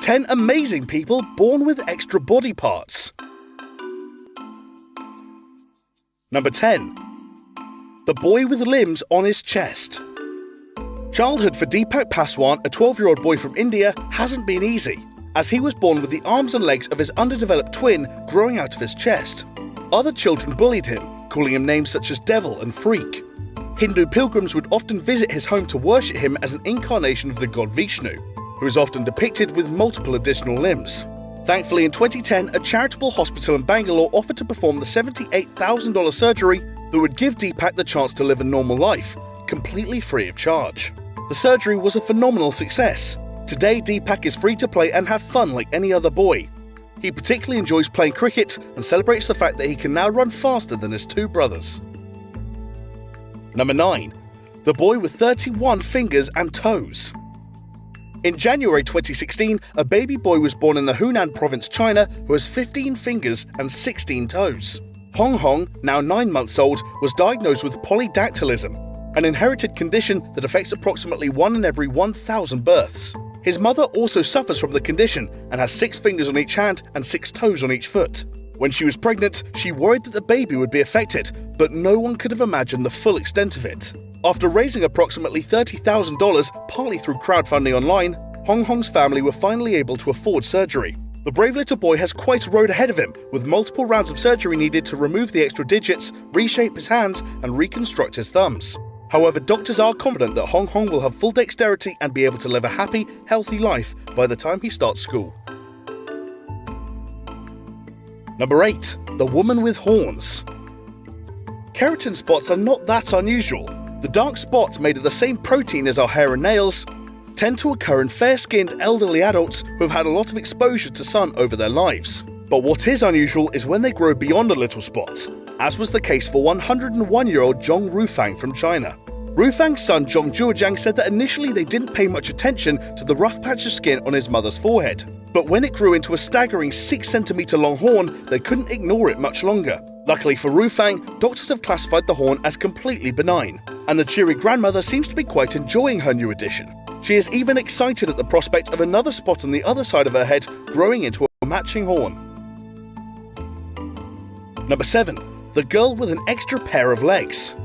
10 amazing people born with extra body parts. Number 10. The boy with limbs on his chest. Childhood for Deepak Paswan, a 12-year-old boy from India, hasn't been easy, as he was born with the arms and legs of his underdeveloped twin growing out of his chest. Other children bullied him, calling him names such as devil and freak. Hindu pilgrims would often visit his home to worship him as an incarnation of the god Vishnu, who is often depicted with multiple additional limbs. Thankfully, in 2010, a charitable hospital in Bangalore offered to perform the $78,000 surgery that would give Deepak the chance to live a normal life, completely free of charge. The surgery was a phenomenal success. Today, Deepak is free to play and have fun like any other boy. He particularly enjoys playing cricket and celebrates the fact that he can now run faster than his two brothers. Number 9. The boy with 31 fingers and toes. In January 2016, a baby boy was born in the Hunan province, China, who has 15 fingers and 16 toes. Hong Hong, now 9 months old, was diagnosed with polydactylism, an inherited condition that affects approximately 1 in every 1,000 births. His mother also suffers from the condition and has 6 fingers on each hand and 6 toes on each foot. When she was pregnant, she worried that the baby would be affected, but no one could have imagined the full extent of it. After raising approximately $30,000, partly through crowdfunding online, Hong Hong's family were finally able to afford surgery. The brave little boy has quite a road ahead of him, with multiple rounds of surgery needed to remove the extra digits, reshape his hands, and reconstruct his thumbs. However, doctors are confident that Hong Hong will have full dexterity and be able to live a happy, healthy life by the time he starts school. Number 8. The woman with horns. Keratin spots are not that unusual. The dark spots, made of the same protein as our hair and nails, tend to occur in fair-skinned elderly adults who have had a lot of exposure to sun over their lives. But what is unusual is when they grow beyond a little spot, as was the case for 101-year-old Zhong Rufang from China. Rufang's son Zhong Zhuojiang said that initially they didn't pay much attention to the rough patch of skin on his mother's forehead. But when it grew into a staggering 6-centimeter long horn, they couldn't ignore it much longer. Luckily for Rufang, doctors have classified the horn as completely benign, and the cheery grandmother seems to be quite enjoying her new addition. She is even excited at the prospect of another spot on the other side of her head growing into a matching horn. Number 7. The girl with an extra pair of legs.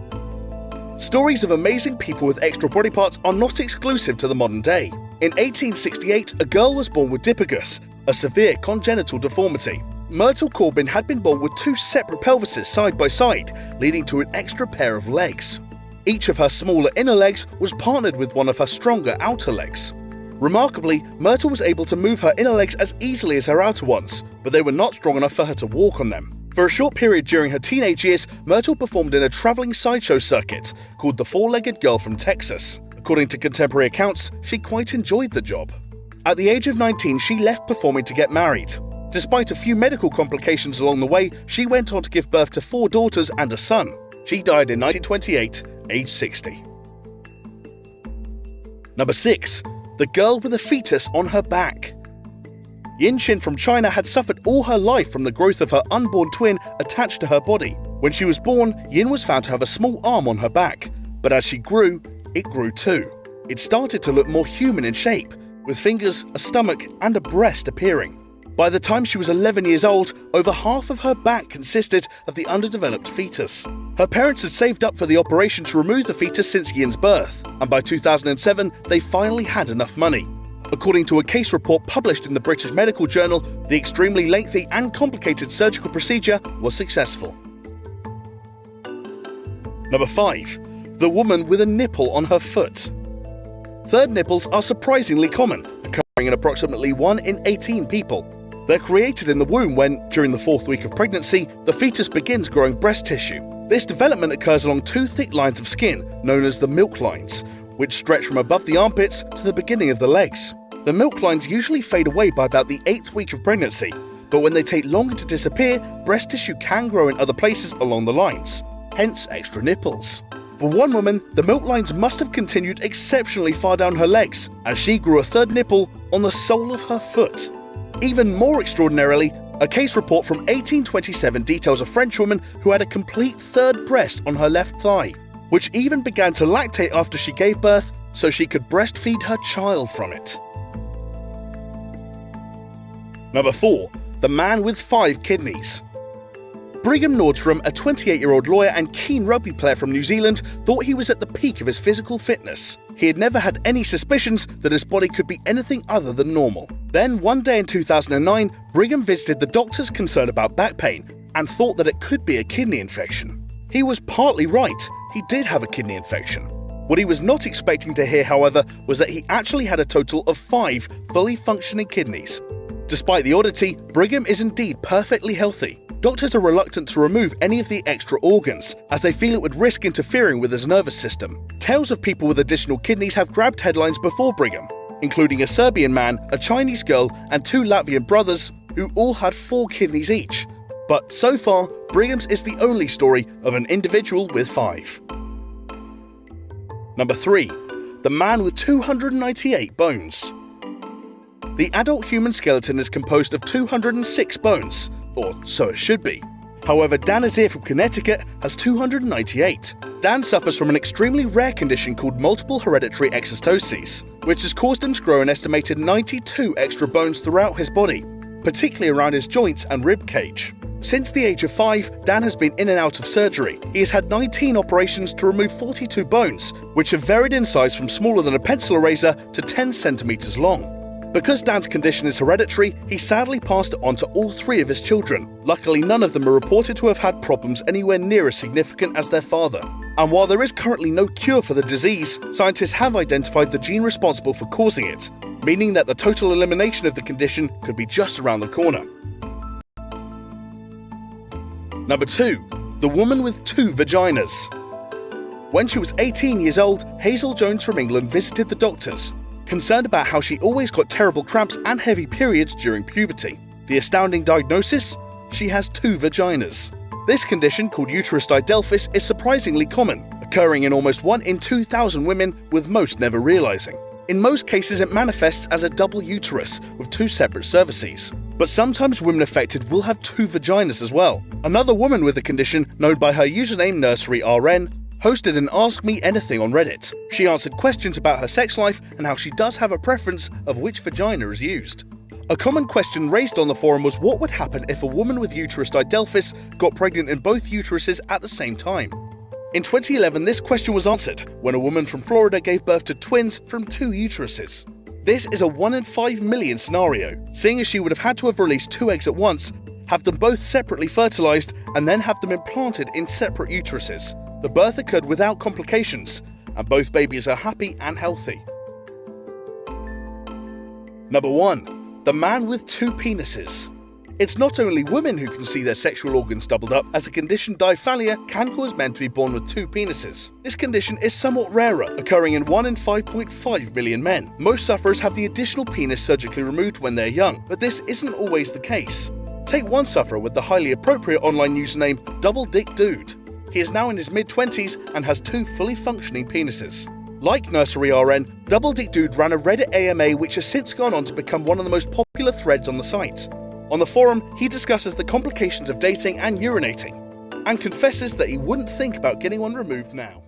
Stories of amazing people with extra body parts are not exclusive to the modern day. In 1868, a girl was born with diphagus, a severe congenital deformity. Myrtle Corbin had been born with 2 separate pelvises side by side, leading to an extra pair of legs. Each of her smaller inner legs was partnered with one of her stronger outer legs. Remarkably, Myrtle was able to move her inner legs as easily as her outer ones, but they were not strong enough for her to walk on them. For a short period during her teenage years, Myrtle performed in a traveling sideshow circuit called the Four-Legged Girl from Texas. According to contemporary accounts, she quite enjoyed the job. At the age of 19, she left performing to get married. Despite a few medical complications along the way, she went on to give birth to 4 daughters and a son. She died in 1928, aged 60. Number 6. The girl with a fetus on her back. Yin Xin from China had suffered all her life from the growth of her unborn twin attached to her body. When she was born, Yin was found to have a small arm on her back, but as she grew, it grew too. It started to look more human in shape, with fingers, a stomach, and a breast appearing. By the time she was 11 years old, over half of her back consisted of the underdeveloped fetus. Her parents had saved up for the operation to remove the fetus since Yin's birth, and by 2007, they finally had enough money. According to a case report published in the British Medical Journal, the extremely lengthy and complicated surgical procedure was successful. Number 5. The woman with a nipple on her foot. Third nipples are surprisingly common, occurring in approximately 1 in 18 people. They're created in the womb when, during the 4th week of pregnancy, the fetus begins growing breast tissue. This development occurs along 2 thick lines of skin, known as the milk lines, which stretch from above the armpits to the beginning of the legs. The milk lines usually fade away by about the 8th week of pregnancy, but when they take longer to disappear, breast tissue can grow in other places along the lines, hence extra nipples. For one woman, the milk lines must have continued exceptionally far down her legs, as she grew a 3rd nipple on the sole of her foot. Even more extraordinarily, a case report from 1827 details a French woman who had a complete 3rd breast on her left thigh, which even began to lactate after she gave birth so she could breastfeed her child from it. Number 4. The man with 5 kidneys. Brigham Nordstrom, a 28-year-old lawyer and keen rugby player from New Zealand, thought he was at the peak of his physical fitness. He had never had any suspicions that his body could be anything other than normal. Then, one day in 2009, Brigham visited the doctors concerned about back pain and thought that it could be a kidney infection. He was partly right. He did have a kidney infection. What he was not expecting to hear, however, was that he actually had a total of 5 fully functioning kidneys. Despite the oddity, Brigham is indeed perfectly healthy. Doctors are reluctant to remove any of the extra organs, as they feel it would risk interfering with his nervous system. Tales of people with additional kidneys have grabbed headlines before Brigham, including a Serbian man, a Chinese girl, and 2 Latvian brothers, who all had 4 kidneys each. But so far, Brigham's is the only story of an individual with 5. Number 3. The man with 298 bones. The adult human skeleton is composed of 206 bones, or so it should be. However, Dan Azir from Connecticut has 298. Dan suffers from an extremely rare condition called multiple hereditary exostoses, which has caused him to grow an estimated 92 extra bones throughout his body, particularly around his joints and rib cage. Since the age of 5, Dan has been in and out of surgery. He has had 19 operations to remove 42 bones, which have varied in size from smaller than a pencil eraser to 10 centimeters long. Because Dan's condition is hereditary, he sadly passed it on to all 3 of his children. Luckily, none of them are reported to have had problems anywhere near as significant as their father. And while there is currently no cure for the disease, scientists have identified the gene responsible for causing it, meaning that the total elimination of the condition could be just around the corner. Number 2. The woman with 2 vaginas. When she was 18 years old, Hazel Jones from England visited the doctors, concerned about how she always got terrible cramps and heavy periods during puberty. The astounding diagnosis? She has 2 vaginas. This condition, called uterus didelphys, is surprisingly common, occurring in almost 1 in 2,000 women, with most never realizing. In most cases, it manifests as a double uterus with 2 separate cervices. But sometimes women affected will have 2 vaginas as well. Another woman with the condition, known by her username NurseryRN, hosted an Ask Me Anything on Reddit. She answered questions about her sex life and how she does have a preference of which vagina is used. A common question raised on the forum was what would happen if a woman with uterus didelphys got pregnant in both uteruses at the same time. In 2011, this question was answered when a woman from Florida gave birth to twins from 2 uteruses. This is a 1 in 5 million scenario, seeing as she would have had to have released 2 eggs at once, have them both separately fertilized, and then have them implanted in separate uteruses. The birth occurred without complications, and both babies are happy and healthy. Number 1. The man with 2 penises. It's not only women who can see their sexual organs doubled up, as the condition diphallia can cause men to be born with 2 penises. This condition is somewhat rarer, occurring in 1 in 5.5 million men. Most sufferers have the additional penis surgically removed when they're young, but this isn't always the case. Take one sufferer with the highly appropriate online username Double Dick Dude. He is now in his mid-20s and has 2 fully functioning penises. Like NurseryRN, Double Dick Dude ran a Reddit AMA which has since gone on to become one of the most popular threads on the site. On the forum, he discusses the complications of dating and urinating, and confesses that he wouldn't think about getting one removed now.